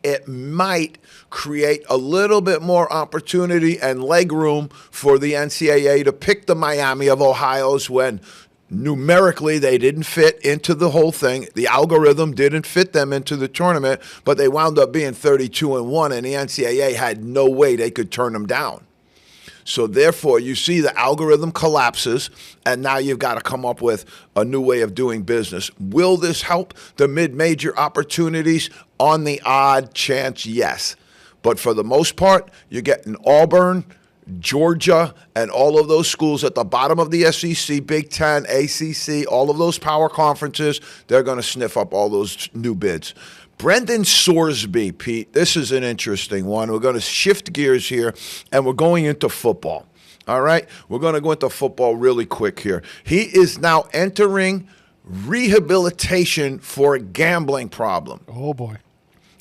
It might create a little bit more opportunity and leg room for the NCAA to pick the Miami of Ohio's when numerically they didn't fit into the whole thing. The algorithm didn't fit them into the tournament, but they wound up being 32-1, and the NCAA had no way they could turn them down. So therefore, you see the algorithm collapses, and now you've got to come up with a new way of doing business. Will this help the mid-major opportunities? On the odd chance, yes. But for the most part, you're getting Auburn, Georgia, and all of those schools at the bottom of the SEC, Big Ten, ACC, all of those power conferences, they're going to sniff up all those new bids. Brendan Sorsby, Pete, this is an interesting one. We're going to shift gears here, and we're going into football. All right? We're going to go into football really quick here. He is now entering rehabilitation for a gambling problem. Oh, boy.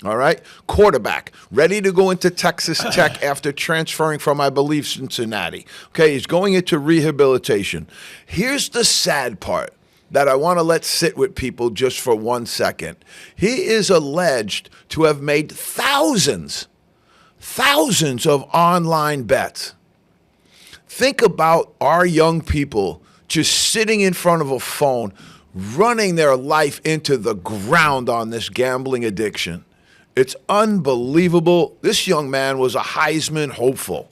All right? Quarterback, ready to go into Texas Tech after transferring from, I believe, Cincinnati. Okay, he's going into rehabilitation. Here's the sad part that I want to let sit with people just for 1 second. He is alleged to have made thousands of online bets. Think about our young people just sitting in front of a phone, running their life into the ground on this gambling addiction. It's unbelievable. This young man was a Heisman hopeful.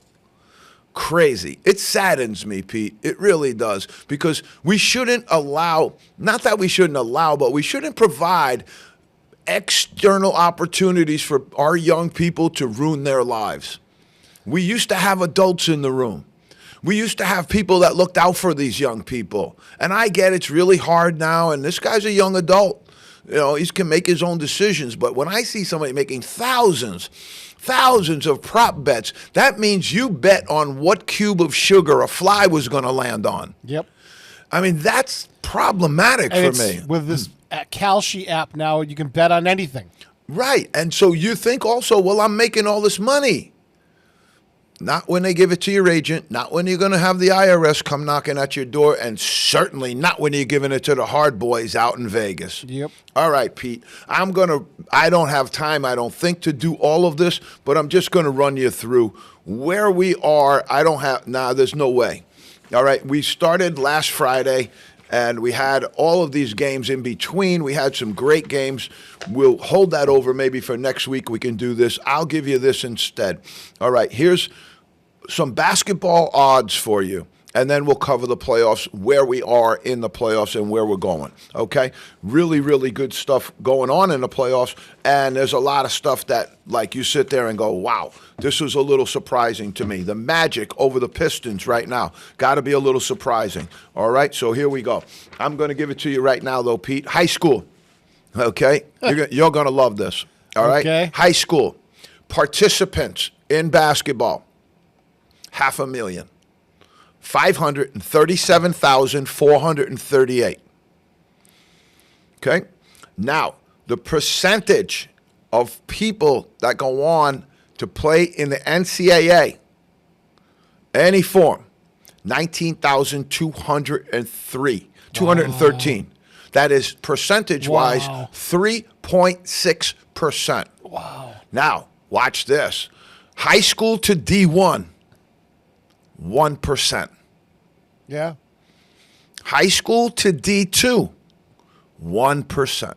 Crazy. It saddens me, Pete. It really does. Because we shouldn't allow, not that we shouldn't allow, but we shouldn't provide external opportunities for our young people to ruin their lives. We used to have adults in the room. We used to have people that looked out for these young people. And I get it's really hard now, and this guy's a young adult. You know, he can make his own decisions. But when I see somebody making thousands of prop bets, that means you bet on what cube of sugar a fly was going to land on. Yep. I mean, that's problematic And for it's me. with this Kalshi app now, you can bet on anything. Right. And so you think also, well, I'm making all this money. Not when they give it to your agent, not when you're going to have the IRS come knocking at your door, and certainly not when you're giving it to the hard boys out in Vegas. Yep. All right, Pete. I don't have time, I don't think, to do all of this, but I'm just going to run you through where we are. There's no way. All right, we started last Friday, and we had all of these games in between. We had some great games. We'll hold that over maybe for next week. We can do this. I'll give you this instead. All right, here's some basketball odds for you, and then we'll cover the playoffs, where we are in the playoffs and where we're going, okay? Really, really good stuff going on in the playoffs, and there's a lot of stuff that, like, you sit there and go, wow, this was a little surprising to me. The Magic over the Pistons right now, got to be a little surprising, all right? So here we go. I'm going to give it to you right now, though, Pete. High school, okay? You're going to love this, all right? Okay. High school, participants in basketball. 500,000, 537,438. Okay? Now, the percentage of people that go on to play in the NCAA, any form, 213. That is percentage-wise, Wow. 3.6%. Wow. Now, watch this. High school to D1. 1%. Yeah. High school to D2, 1%.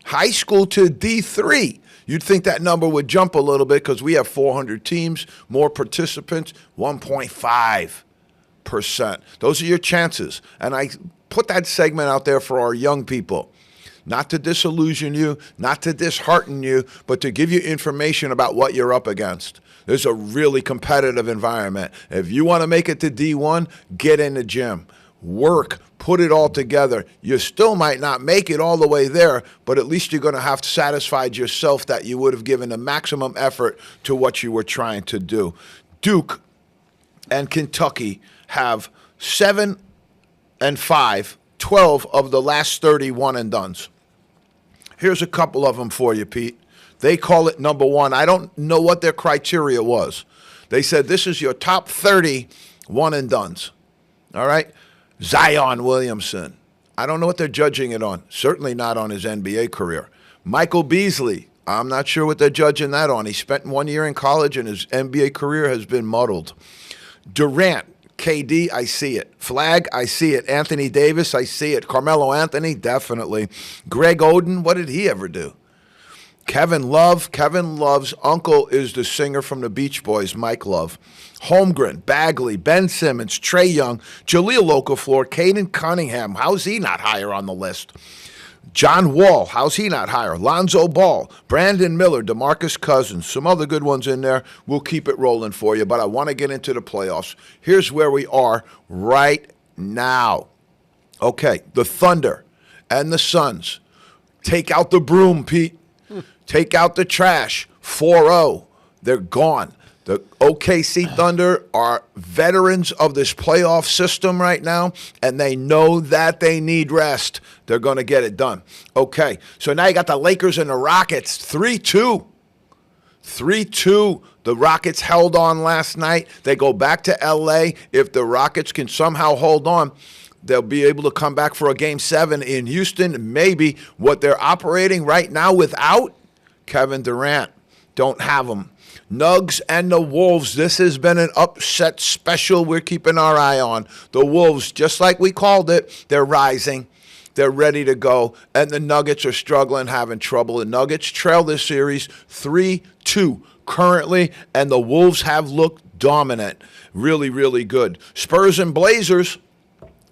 High school to D3, you'd think that number would jump a little bit because we have 400 teams, more participants, 1.5%. Those are your chances. And I put that segment out there for our young people. Not to disillusion you, not to dishearten you, but to give you information about what you're up against. There's a really competitive environment. If you want to make it to D1, get in the gym. Work, put it all together. You still might not make it all the way there, but at least you're going to have satisfied yourself that you would have given the maximum effort to what you were trying to do. Duke and Kentucky have 7 and 5, 12 of the last 30 one-and-dones. Here's a couple of them for you, Pete. They call it number one. I don't know what their criteria was. They said this is your top 30 one-and-dones. All right? Zion Williamson. I don't know what they're judging it on. Certainly not on his NBA career. Michael Beasley. I'm not sure what they're judging that on. He spent 1 year in college, and his NBA career has been muddled. Durant. KD, I see it. Flag, I see it. Anthony Davis, I see it. Carmelo Anthony, definitely. Greg Oden, what did he ever do? Kevin Love. Kevin Love's uncle is the singer from the Beach Boys, Mike Love. Holmgren, Bagley, Ben Simmons, Trae Young, Jahlil Okafor, Caden Cunningham. How's he not higher on the list? John Wall, how's he not higher? Lonzo Ball, Brandon Miller, DeMarcus Cousins, some other good ones in there. We'll keep it rolling for you, but I want to get into the playoffs. Here's where we are right now. Okay, the Thunder and the Suns. Take out the broom, Pete. Take out the trash. 4-0. They're gone. The OKC Thunder are veterans of this playoff system right now, and they know that they need rest. They're going to get it done. Okay, so now you got the Lakers and the Rockets, 3-2. 3-2. The Rockets held on last night. They go back to L.A. If the Rockets can somehow hold on, they'll be able to come back for a Game 7 in Houston. Maybe what they're operating right now without Kevin Durant. Don't have them. Nugs and the Wolves, this has been an upset special we're keeping our eye on. The Wolves, just like we called it, they're rising. They're ready to go. And the Nuggets are struggling, having trouble. The Nuggets trail this series 3-2 currently, and the Wolves have looked dominant. Really, really good. Spurs and Blazers.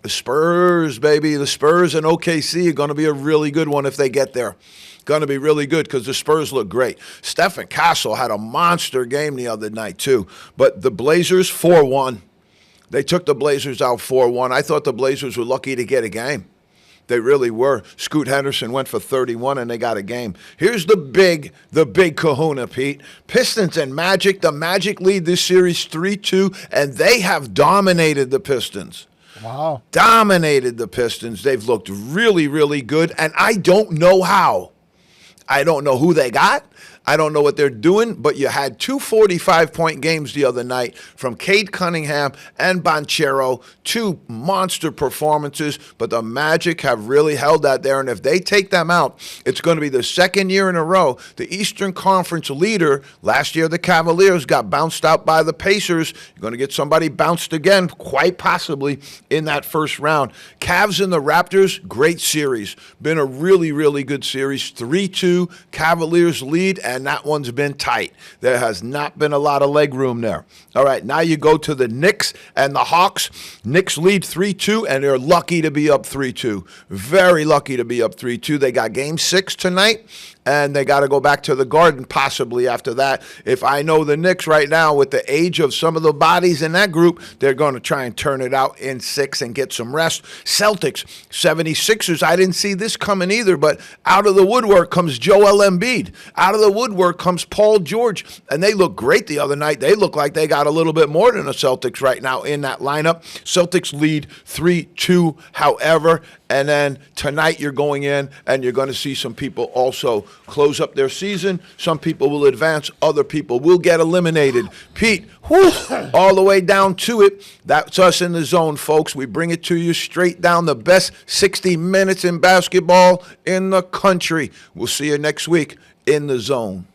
The Spurs, baby. The Spurs and OKC are going to be a really good one if they get there. Going to be really good because the Spurs look great. Stephen Castle had a monster game the other night, too. But the Blazers, 4-1. They took the Blazers out 4-1. I thought the Blazers were lucky to get a game. They really were. Scoot Henderson went for 31, and they got a game. Here's the big kahuna, Pete. Pistons and Magic. The Magic lead this series 3-2, and they have dominated the Pistons. Wow. Dominated the Pistons. They've looked really, really good, and I don't know how. I don't know who they got. I don't know what they're doing, but you had 2 45-point games the other night from Cade Cunningham and Banchero, 2 monster performances, but the Magic have really held that there, and if they take them out, it's going to be the second year in a row. The Eastern Conference leader, last year the Cavaliers, got bounced out by the Pacers. You're going to get somebody bounced again, quite possibly, in that first round. Cavs and the Raptors, great series. Been a really, really good series. 3-2, Cavaliers lead, and that one's been tight. There has not been a lot of leg room there. All right, now you go to the Knicks and the Hawks. Knicks lead 3-2, and they're lucky to be up 3-2. Very lucky to be up 3-2. They got Game 6 tonight, and they got to go back to the Garden possibly after that. If I know the Knicks right now, with the age of some of the bodies in that group, they're going to try and turn it out in 6 and get some rest. Celtics, 76ers, I didn't see this coming either, but out of the woodwork comes Joel Embiid. Out of the woodwork comes Paul George, and they look great the other night. They look like they got a little bit more than the Celtics right now in that lineup. Celtics lead 3-2, however, and then tonight you're going in and you're going to see some people also close up their season. Some people will advance. Other people will get eliminated. Pete, all the way down to it. That's us in the zone, folks. We bring it to you straight down, the best 60 minutes in basketball in the country. We'll see you next week in the zone.